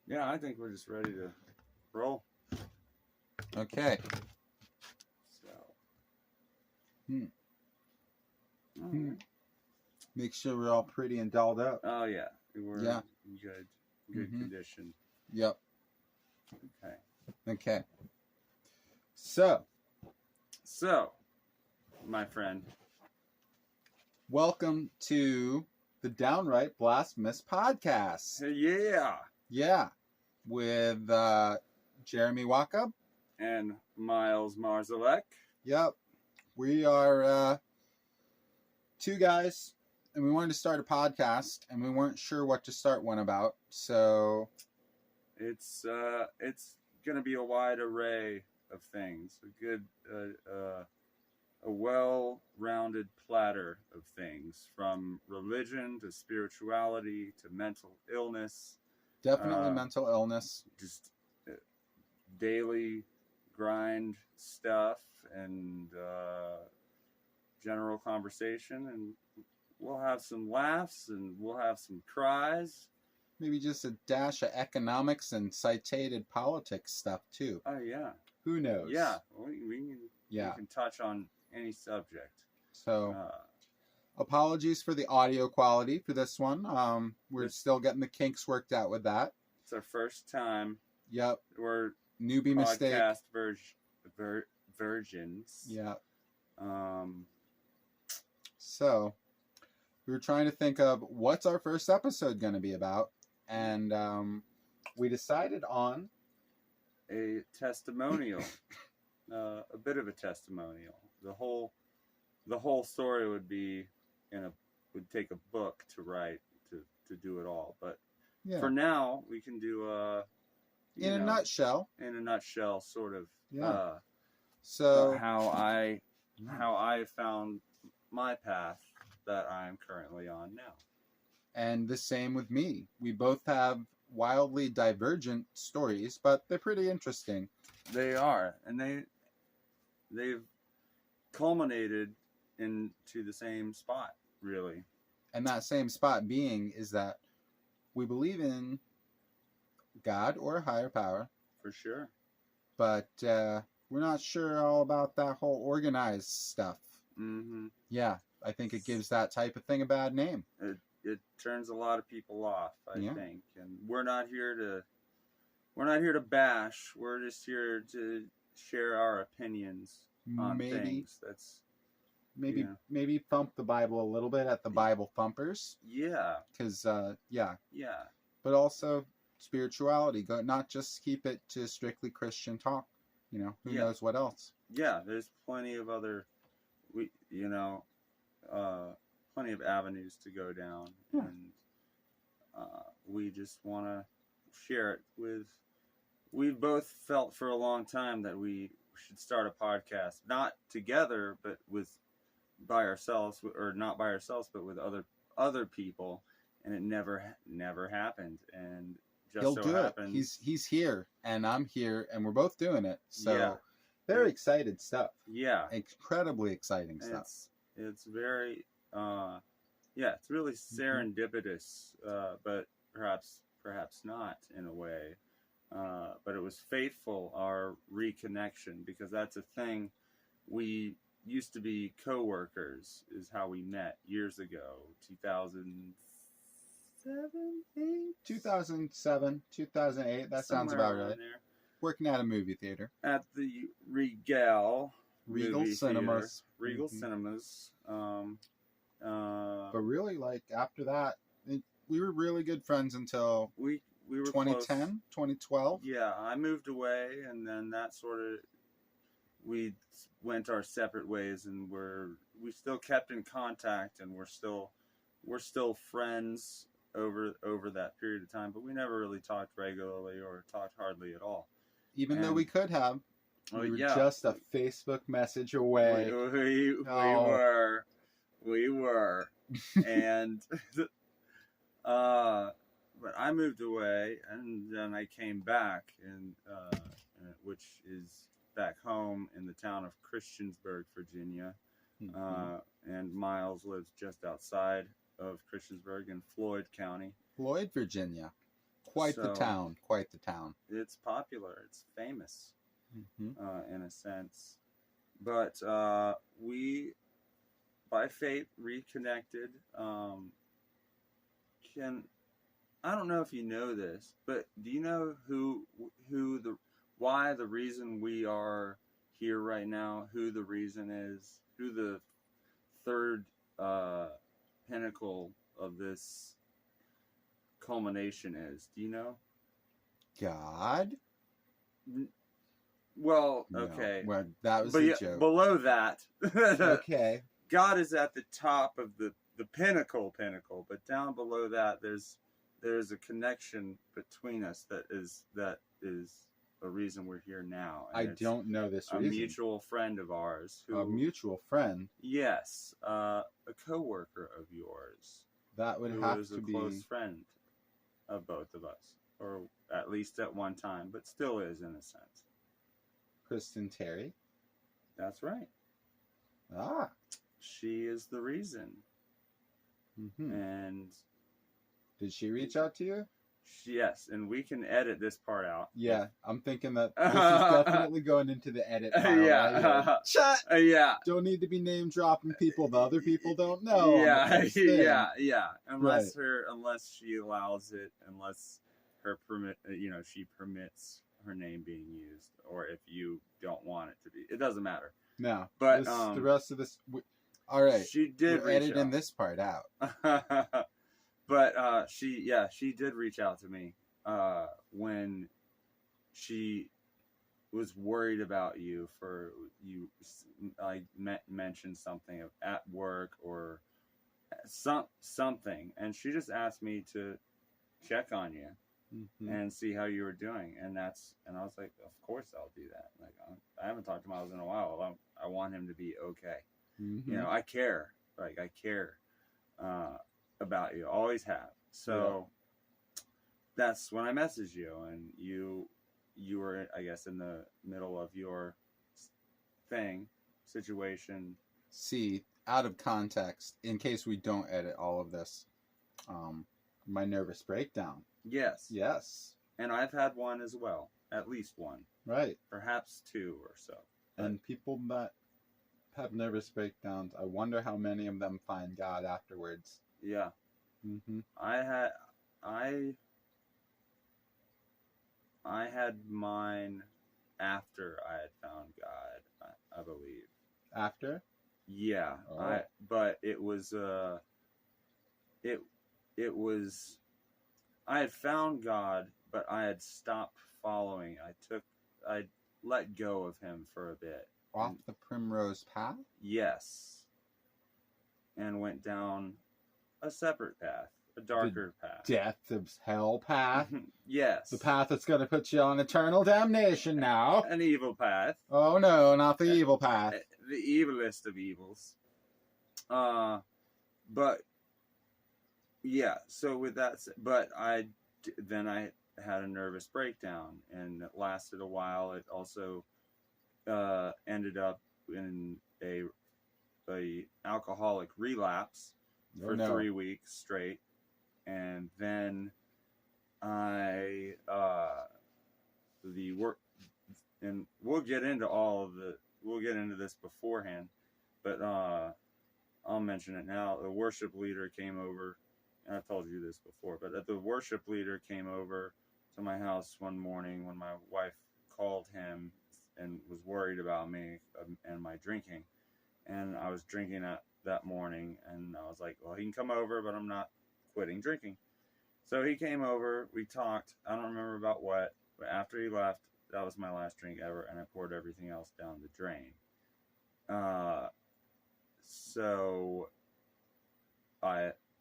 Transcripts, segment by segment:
Yeah, I think we're just ready to roll. Okay. So. All right. Make sure we're all pretty and dolled up. Oh, yeah. We're in good condition. Yep. Okay. So, my friend. Welcome to the Downright Blastphemous Podcast. Yeah. Yeah. With Jeremy Waka. And Miles Marzalek. Yep. We are two guys, and we wanted to start a podcast, and we weren't sure what to start one about. So it's gonna be a wide array of things. A good, a well-rounded platter of things, from religion to spirituality to mental illness. Definitely mental illness. Just daily grind stuff and general conversation, and we'll have some laughs and we'll have some cries. Maybe just a dash of economics and citated politics stuff too. Oh yeah. Who knows? Yeah, we can touch on any subject. So, apologies for the audio quality for this one. We're still getting the kinks worked out with that. It's our first time. Yep. We're newbie mistake. Podcast virgins. Yeah. So, we were trying to think of what's our first episode going to be about, and we decided on a testimonial, a bit of a testimonial. The whole story would take a book to write to do it all, but for now we can do in a nutshell, sort of. Yeah. So how I found my path that I'm currently on now. And the same with me. We both have wildly divergent stories, but they're pretty interesting. They are, and they've culminated into the same spot, really. And that same spot being is that we believe in God or a higher power. For sure. But we're not sure all about that whole organized stuff. Mm-hmm. Yeah, I think it gives that type of thing a bad name. It turns a lot of people off, I think. And we're not here to bash. We're just here to share our opinions on things. That's maybe thump the Bible a little bit at the Bible thumpers. Yeah. Because Yeah. But also spirituality. Not just keep it to strictly Christian talk. Who knows what else? Yeah, there's plenty of other, plenty of avenues to go down, and we just want to share it with. We've both felt for a long time that we should start a podcast, not together, but by ourselves, or not by ourselves, but with other people, and it never happened. And he'll do it. He's here, and I'm here, and we're both doing it. So very excited stuff. Yeah, incredibly exciting stuff. It's very, it's really serendipitous, but perhaps not in a way. But it was fateful, our reconnection, because that's a thing. We used to be co-workers, is how we met years ago, 2007, 2008. That sounds about right. There. Working at a movie theater. At the Regal Cinemas. Regal Cinemas. But really, after that, we were really good friends until we were 2010, close. 2012. Yeah, I moved away, and then that sort of, we went our separate ways, and we still kept in contact, and we're still friends over that period of time, but we never really talked regularly or talked hardly at all. Even though we could have. We were just a Facebook message away. We were. And but I moved away, and then I came back, which is back home in the town of Christiansburg, Virginia. And Miles lives just outside of Christiansburg in Floyd County. Floyd, Virginia. Quite the town. It's popular. It's famous, Mm-hmm. in a sense. But we, by fate, reconnected. I don't know if you know this, but do you know why the reason we are here right now? Who the reason is? Who the third pinnacle of this culmination is? Do you know? God? Well, No. okay. Well, that was But a yeah, joke. below that, Okay. God is at the top of the pinnacle, but down below that, there's a connection between us that is a reason we're here now. And I don't know this a reason. mutual friend of ours. A mutual friend? Yes, a coworker of yours. That would who have was to a be close friend of both of us, or at least at one time, but still is in a sense. Kristen Terry. That's right. Ah. She is the reason. Mm-hmm. And did she reach out to you? Yes, and we can edit this part out. Yeah, I'm thinking that this is definitely going into the edit file. Yeah. Right? Chat. Yeah. Don't need to be name dropping people the other people don't know. Yeah, yeah. Unless right. She allows it, unless she permits her name being used, or if you don't want it to be. It doesn't matter. No. But the rest of this. All right. She did We're editing this part out. But she did reach out to me when she was worried about you for you mentioned something at work or something, and she just asked me to check on you and see how you were doing, and I was like, of course I'll do that. Like, I haven't talked to Miles in a while. I want him to be okay. I care. Like, I care about you, always have. So that's when I messaged you, and you were, I guess, in the middle of your situation. See, out of context, in case we don't edit all of this, my nervous breakdown. Yes. And I've had one as well, at least one. Right. Perhaps two or so. And people that have nervous breakdowns, I wonder how many of them find God afterwards. Yeah. I had mine after I had found God, I believe. After? Yeah. Oh. But it was I had found God, but I had stopped following. I let go of him for a bit. Off the primrose path? Yes. And went down a separate path, a darker path. Death of hell path? Yes. The path that's going to put you on eternal damnation now. An evil path. Oh no, not the evil path. The evilest of evils. But yeah, so with that, but then I had a nervous breakdown, and it lasted a while. It also ended up in a alcoholic relapse for 3 weeks straight, and then and we'll get into this beforehand, but I'll mention it now. The worship leader came over, and I've told you this before, but the worship leader came over to my house one morning when my wife called him and was worried about me and my drinking. And I was drinking that morning, and I was like, well, he can come over, but I'm not quitting drinking. So he came over, we talked, I don't remember about what, but after he left, that was my last drink ever, and I poured everything else down the drain. So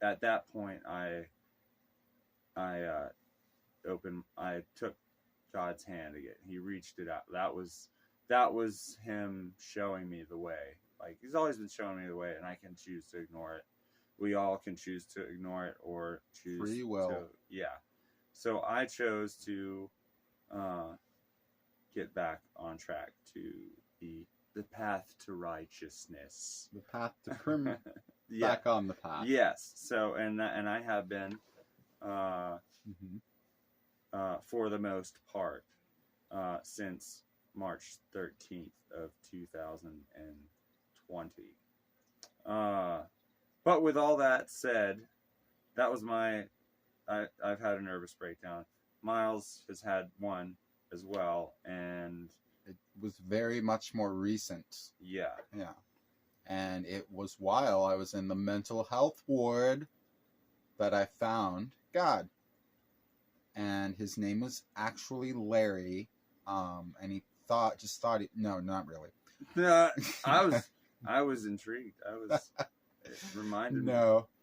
at that point, I took God's hand again. He reached it out. That was him showing me the way. Like, he's always been showing me the way, and I can choose to ignore it. We all can choose to ignore it or choose free will. So I chose to get back on track to the path to righteousness. The path to back on the path. Yes. So and I have been for the most part, since March 13th of 2020. But with all that said, that was I've had a nervous breakdown. Miles has had one as well, and it was very much more recent. Yeah. And it was while I was in the mental health ward that I found God. And his name was actually Larry. And he thought, no, not really. I was intrigued. It reminded me.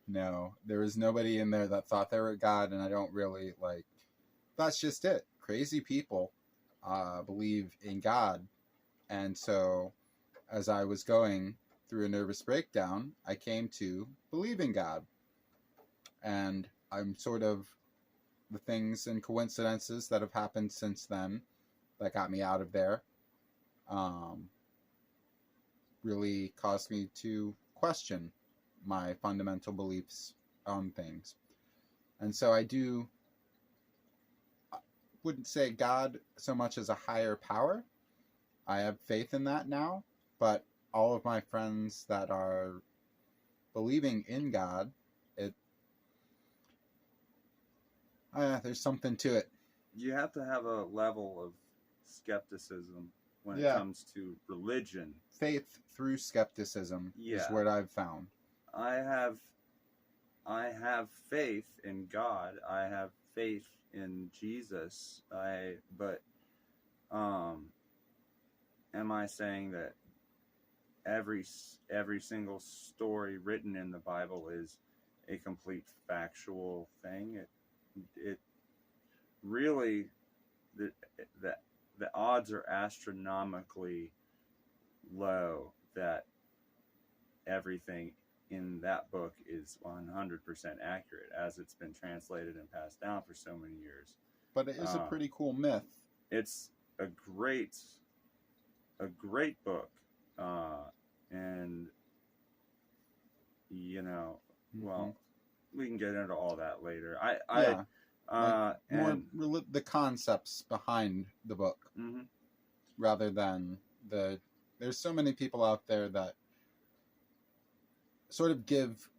No. There was nobody in there that thought they were God, and I don't really, that's just it. Crazy people believe in God. And so, as I was going through a nervous breakdown, I came to believe in God. And I'm sort of the things and coincidences that have happened since then that got me out of there really caused me to question my fundamental beliefs on things. And so I wouldn't say God so much as a higher power. I have faith in that now, but all of my friends that are believing in God, there's something to it. You have to have a level of skepticism when it comes to religion. Faith through skepticism is what I've found. I have faith in God. I have faith in Jesus. But am I saying that every single story written in the Bible is a complete factual thing? It really, the odds are astronomically low that everything in that book is 100% accurate, as it's been translated and passed down for so many years. But it is a pretty cool myth. It's a great book, and well, we can get into all that later. The concepts behind the book, rather than there's so many people out there that sort of give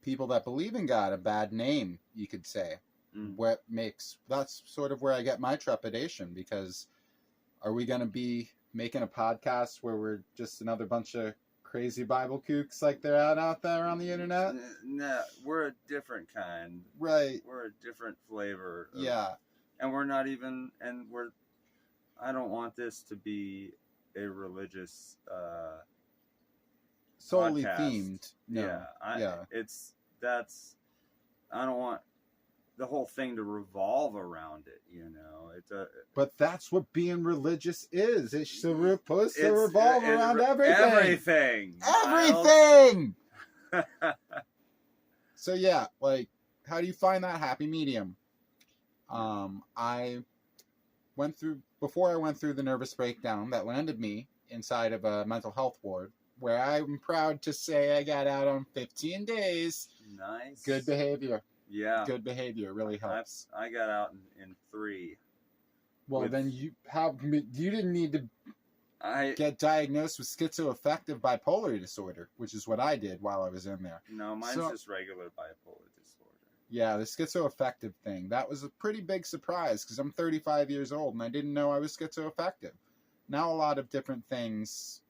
people that believe in God a bad name, you could say. That's sort of where I get my trepidation, because are we going to be making a podcast where we're just another bunch of crazy Bible kooks like they're out there on the internet? No, we're a different kind. Right. We're a different flavor. And we're not even, I don't want this to be a religious solely podcast. Themed. No. I don't want the whole thing to revolve around it, But that's what being religious is. It's supposed to revolve around everything. Everything! So how do you find that happy medium? Before I went through the nervous breakdown that landed me inside of a mental health ward, where I'm proud to say I got out on 15 days. Nice. Good behavior. Yeah. Good behavior really helps. I got out in 3. Well, then you didn't need to get diagnosed with schizoaffective bipolar disorder, which is what I did while I was in there. No, mine's just regular bipolar disorder. Yeah, the schizoaffective thing. That was a pretty big surprise, because I'm 35 years old and I didn't know I was schizoaffective. Now a lot of different things,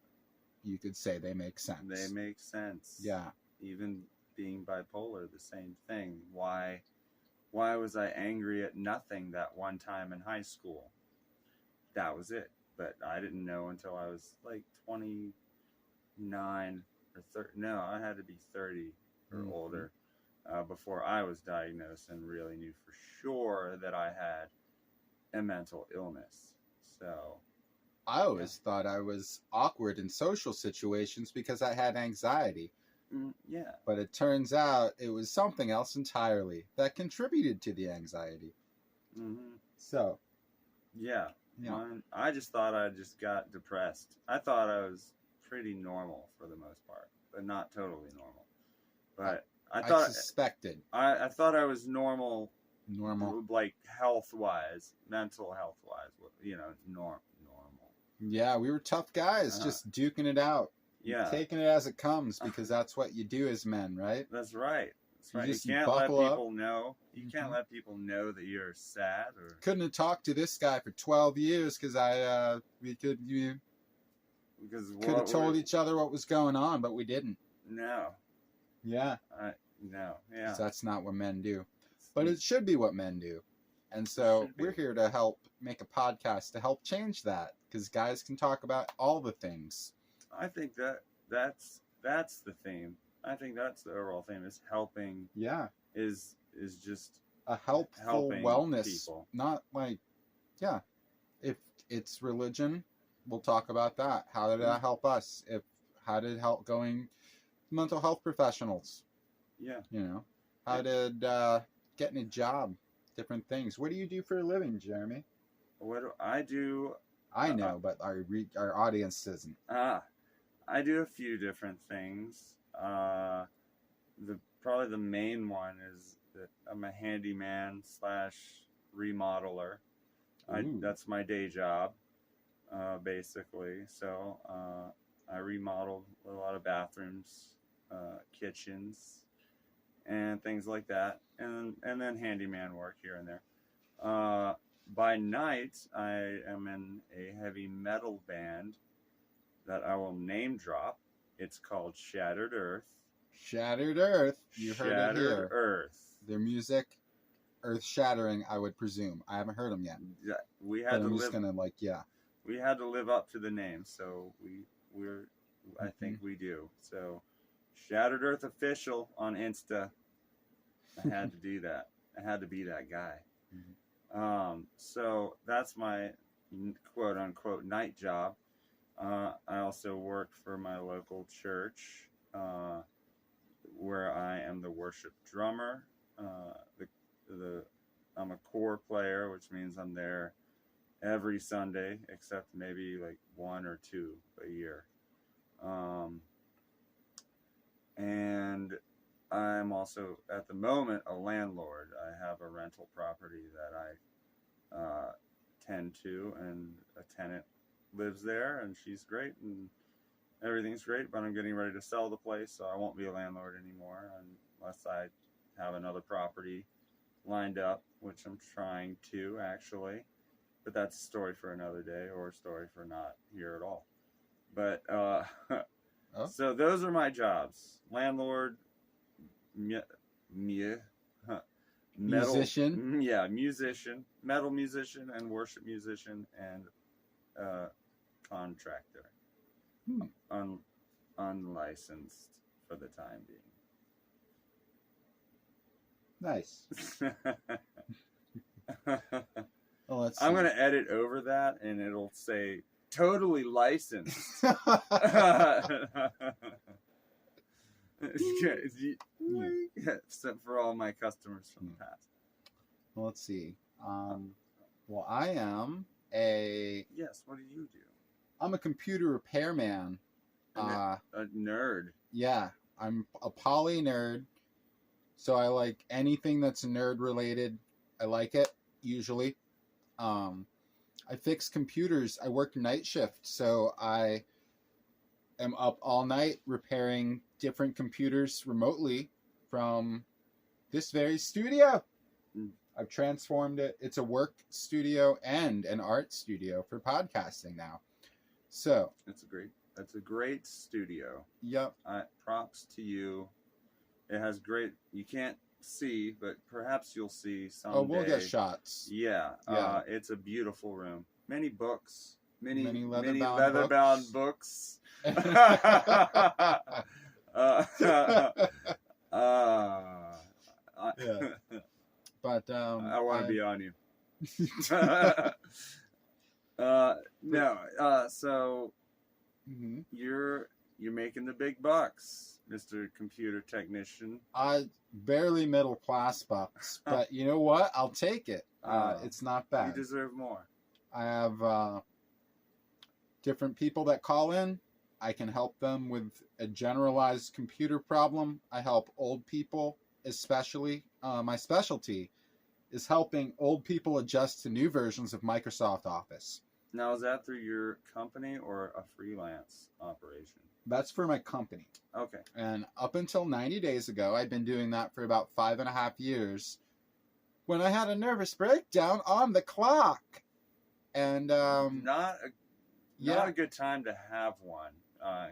you could say, they make sense. They make sense. Yeah. Even being bipolar, the same thing. Why was I angry at nothing that one time in high school? That was it. But I didn't know until I was 29 or 30. No, I had to be 30 or older before I was diagnosed and really knew for sure that I had a mental illness. So I always thought I was awkward in social situations because I had anxiety. Yeah. But it turns out it was something else entirely that contributed to the anxiety. So. Yeah. I just thought I just got depressed. I thought I was pretty normal for the most part, but not totally normal. But I thought suspected. I thought I was normal Normal. like health-wise, mental health-wise, normal. Yeah, we were tough guys, just duking it out. Yeah. Taking it as it comes, because that's what you do as men, right? That's right. That's right. Just You can't let buckle people know. You can't let people know that you're sad or. Couldn't have talked to this guy for 12 years because we could have told each other what was going on, but we didn't. No. Yeah. No. Yeah. 'Cause that's not what men do. But it should be what men do. And so we're here to help make a podcast to help change that, because guys can talk about all the things. I think that's the theme. I think that's the overall theme, is helping. Yeah. Is just a helpful wellness. People. Not like, yeah. If it's religion, we'll talk about that. How did that help us? How did it help going mental health professionals? Yeah. How did getting a job, different things. What do you do for a living, Jeremy? What do I do? I know, but our audience doesn't. I do a few different things. Probably the main one is that I'm a handyman / remodeler. That's my day job, basically. So I remodeled a lot of bathrooms, kitchens, and things like that, and then handyman work here and there. By night, I am in a heavy metal band that I will name drop. It's called Shattered Earth. Shattered Earth. You heard it here. Shattered Earth. Their music, earth shattering, I would presume. I haven't heard them yet. Yeah, we had but to I'm live. Just gonna We had to live up to the name, so we're. I think we do. So, Shattered Earth official on Insta. I had to do that. I had to be that guy. So that's my quote unquote night job. I also work for my local church, where I am the worship drummer. I'm a core player, which means I'm there every Sunday, except maybe like 1 or 2 a year. And I'm also, at the moment, a landlord. I have a rental property that I tend to, and a tenant lives there, and she's great, and everything's great, but I'm getting ready to sell the place, so I won't be a landlord anymore unless I have another property lined up, which I'm trying to, actually. But that's a story for another day, or a story for not here at all. But, So those are my jobs. Landlord, musician. Yeah, musician, metal musician, and worship musician, and contractor. Unlicensed for the time being. Nice. Well, I'm going to edit over that, and it'll say totally licensed. Except for all my customers from the past. Well, let's see. Well, I am a... Yes, what do you do? I'm a computer repairman. A nerd. Yeah, I'm a poly nerd. So I like anything that's nerd related. I like it, usually. I fix computers. I work night shift, so I am up all night repairing different computers remotely from this very studio. I've transformed it. It's a work studio and an art studio for podcasting now. So that's a great studio. Yep. Props to you. It has great. You can't see, but perhaps you'll see someday. Oh, we'll get shots. Yeah. It's a beautiful room. Many books. Many leather-bound books. Yeah. But I want to be on you. So you're making the big bucks, Mr. Computer Technician. Barely middle class bucks, but you know what? I'll take it. It's not bad. You deserve more. I have different people that call in. I can help them with a generalized computer problem. I help old people, especially. My specialty is helping old people adjust to new versions of Microsoft Office. Now, is that through your company or a freelance operation? That's for my company. Okay. And up until 90 days ago, I'd been doing that for about 5.5 years when I had a nervous breakdown on the clock. And not a good time to have one.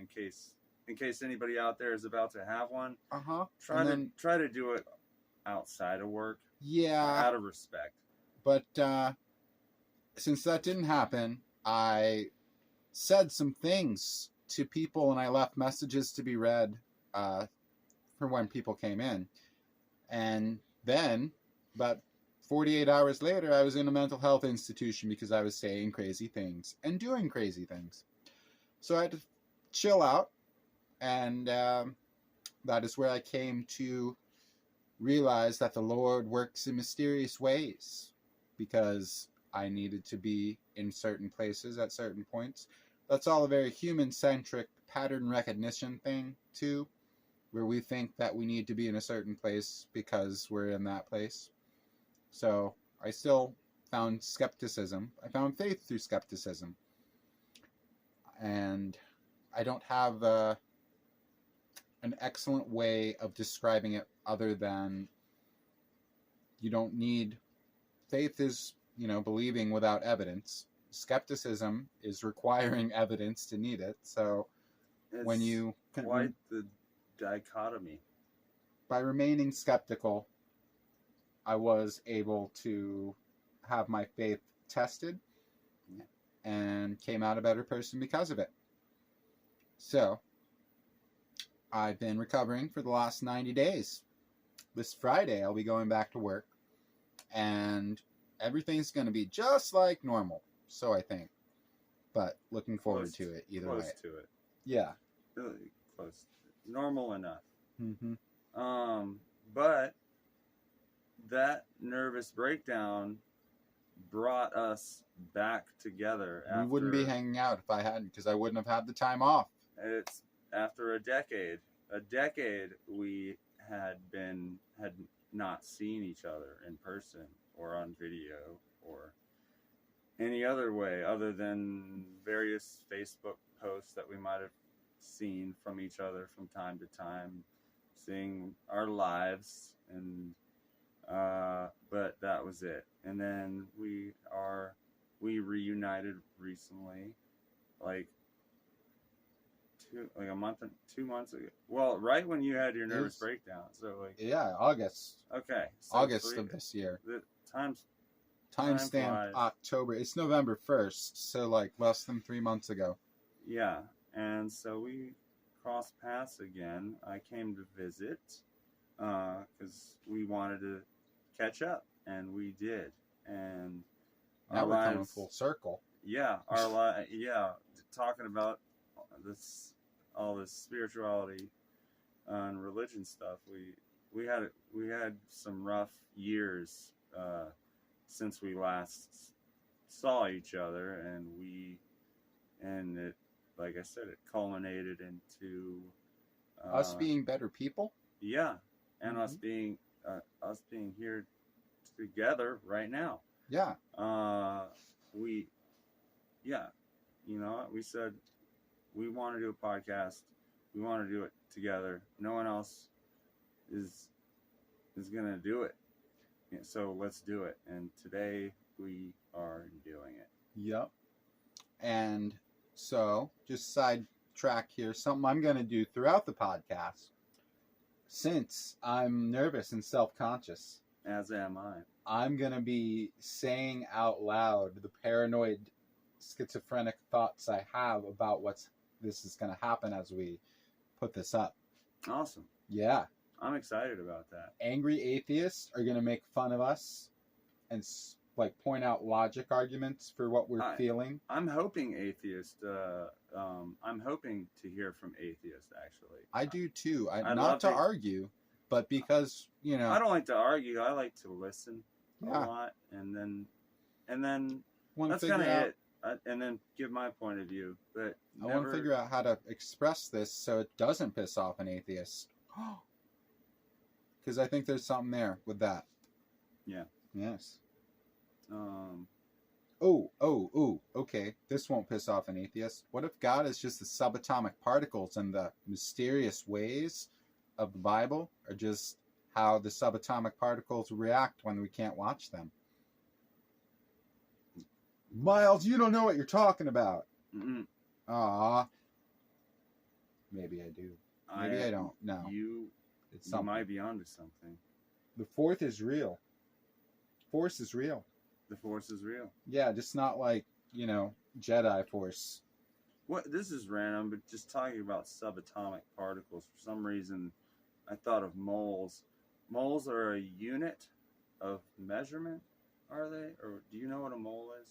In case anybody out there is about to have one. Try to do it outside of work. Yeah. Out of respect. But since that didn't happen, I said some things to people, and I left messages to be read for when people came in. And then, about 48 hours later, I was in a mental health institution because I was saying crazy things and doing crazy things. So I had to chill out, and that is where I came to realize that the Lord works in mysterious ways, because I needed to be in certain places at certain points. That's all a very human-centric pattern recognition thing, too, where we think that we need to be in a certain place because we're in that place. So I still found skepticism. I found faith through skepticism. And I don't have an excellent way of describing it other than you don't need... Faith is, believing without evidence. Skepticism is requiring evidence to need it. So it's when you... quite the dichotomy. By remaining skeptical, I was able to have my faith tested and came out a better person because of it. So I've been recovering for the last 90 days. This Friday, I'll be going back to work, and everything's going to be just like normal. So I think. But looking forward to it either way. Close to it. Yeah. Really close. Normal enough. Mm-hmm. But that nervous breakdown brought us back together. We wouldn't be hanging out if I hadn't, because I wouldn't have had the time off. It's after a decade. A decade we had not seen each other in person or on video or any other way other than various Facebook posts that we might have seen from each other from time to time, seeing our lives, and but that was it. And then we reunited recently, like a month and 2 months ago. Well, right when you had your nervous breakdown. So August. Okay. So August of this year. The timestamp October. It's November 1st, so less than 3 months ago. Yeah, and so we crossed paths again. I came to visit because we wanted to catch up, and we did. And now we're coming full circle. Yeah, talking about all this spirituality and religion stuff. We had some rough years since we last saw each other, and it, like I said, it culminated into us being better people. Yeah, and us being here together right now. Yeah. We said we want to do a podcast. We want to do it together. No one else is gonna do it. So let's do it. And today we are doing it. Yep. And so, just sidetrack here, something I'm going to do throughout the podcast, since I'm nervous and self-conscious. As am I. I'm going to be saying out loud the paranoid, schizophrenic thoughts I have about this is going to happen as we put this up. Awesome. Yeah. I'm excited about that. Angry atheists are going to make fun of us and point out logic arguments for what we're feeling. I'm hoping I'm hoping to hear from atheists, actually. I do too. Not to argue, but because, I don't like to argue. I like to listen a lot, and then that's kind of it. And then give my point of view. But I want to figure out how to express this so it doesn't piss off an atheist. Because I think there's something there with that. Yeah. Yes. Um, Okay. This won't piss off an atheist. What if God is just the subatomic particles and the mysterious ways of the Bible are just how the subatomic particles react when we can't watch them? Miles, you don't know what you're talking about. mm-mm. Maybe I do. Maybe I don't. No. You It's something. might be onto something. The fourth is real. Force is real. The Force is real. Yeah, just not like, Jedi Force. What? This is random, but just talking about subatomic particles. For some reason, I thought of moles. Moles are a unit of measurement, are they? Or do you know what a mole is?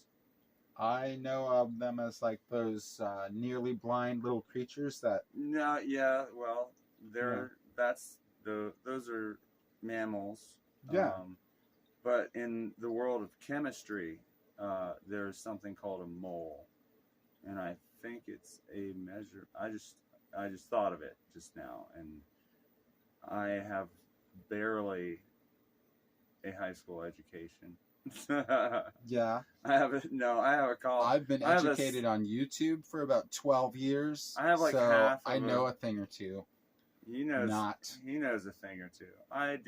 I know of them as like those nearly blind little creatures that. No, yeah. Well, those are mammals. Yeah. But in the world of chemistry, there's something called a mole, and I think it's a measure. I just thought of it just now, and I have barely a high school education. Yeah. I have a college. I've been educated on YouTube for about 12 years. I have like so half. I know a thing or two. He knows. Not. He knows a thing or two. I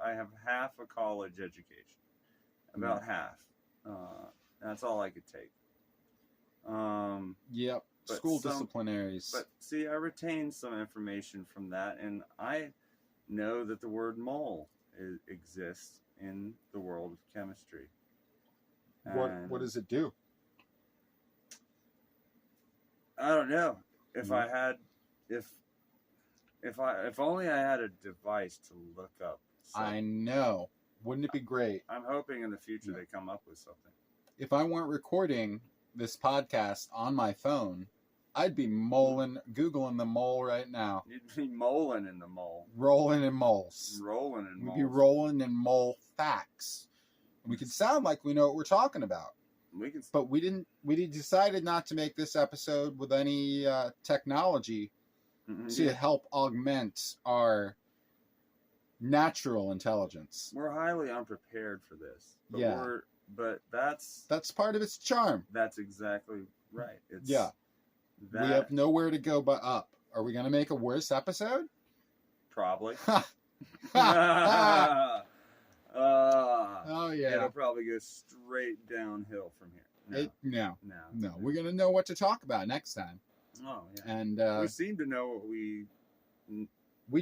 have half a college education. About half. That's all I could take. Yep. School disciplinaries. But see, I retained some information from that, and I know that the word mole exists in the world of chemistry. What does it do? I don't know. If only I had a device to look up. I know. Wouldn't it be great? I'm hoping in the future they come up with something. If I weren't recording this podcast on my phone, I'd be Googling the mole right now. You'd be moling in the mole. Rolling in moles. Rolling in moles. We'd be rolling in mole facts. We could sound like we know what we're talking about. But we didn't. We decided not to make this episode with any technology to help augment our natural intelligence. We're highly unprepared for this. But But that's part of its charm. That's exactly right. We have nowhere to go but up. Are we going to make a worse episode? Probably. Oh, yeah. It'll probably go straight downhill from here. No. We're going to know what to talk about next time. Oh, yeah. And we seem to know what we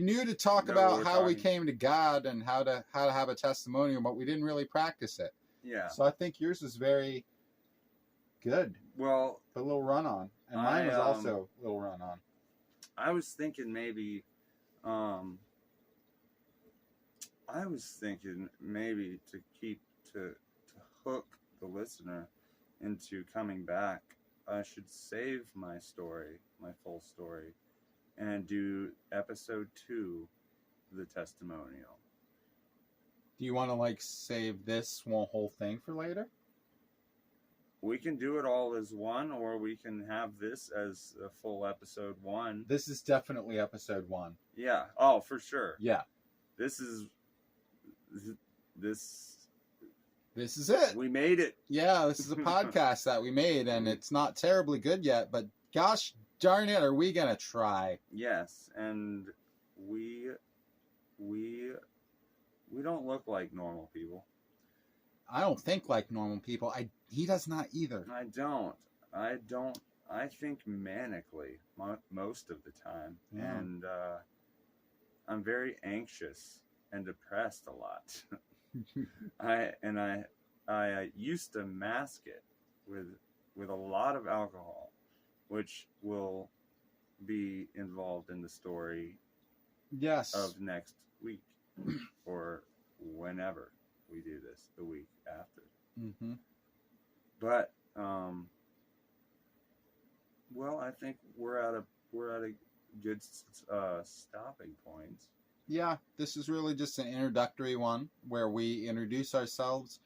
knew to talk about how we came to God and how to have a testimonial, but we didn't really practice it. Yeah. So I think yours was very good. Well, a little run on. And mine was also a little run on. I was thinking maybe to hook the listener into coming back, I should save my story, my full story, and do episode 2, the testimonial. Do you want to save this whole thing for later? We can do it all as one, or we can have this as a full episode 1. This is definitely episode 1. Yeah. Oh, for sure. Yeah. This is it. We made it. Yeah, this is a podcast that we made, and it's not terribly good yet, but gosh darn it, are we going to try? Yes, and we don't look like normal people. I don't think like normal people. He does not either. I don't. I think manically most of the time. Yeah. And I'm very anxious and depressed a lot. I used to mask it with a lot of alcohol, which will be involved in the story of next week or whenever we do this, the week after. Mm-hmm. But well, I think we're at a good stopping point. Yeah, this is really just an introductory one where we introduce ourselves,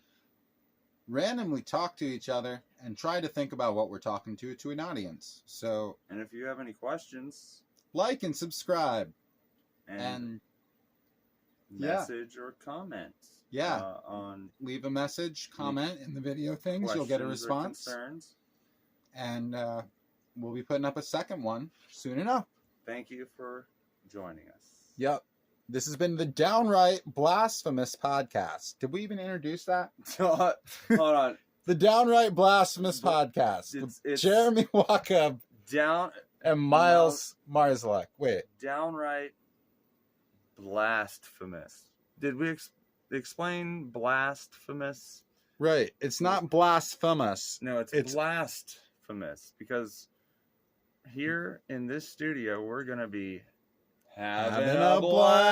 randomly talk to each other, and try to think about what we're talking to an audience. So, and if you have any questions, like and subscribe, and message or comments. Yeah. On leave a message, comment in the video things. You'll get a response. Concerns. And we'll be putting up a second one soon enough. Thank you for joining us. Yep. This has been the Downright Blasphemous Podcast. Did we even introduce that? Hold on. The Downright Blasphemous Podcast. It's Jeremy Walkup and Miles Marzalek. Wait. Downright Blastphemous. Did we explain blasphemous? Right. It's not blasphemous. No, it's blasphemous, because here in this studio we're going to be having a blast.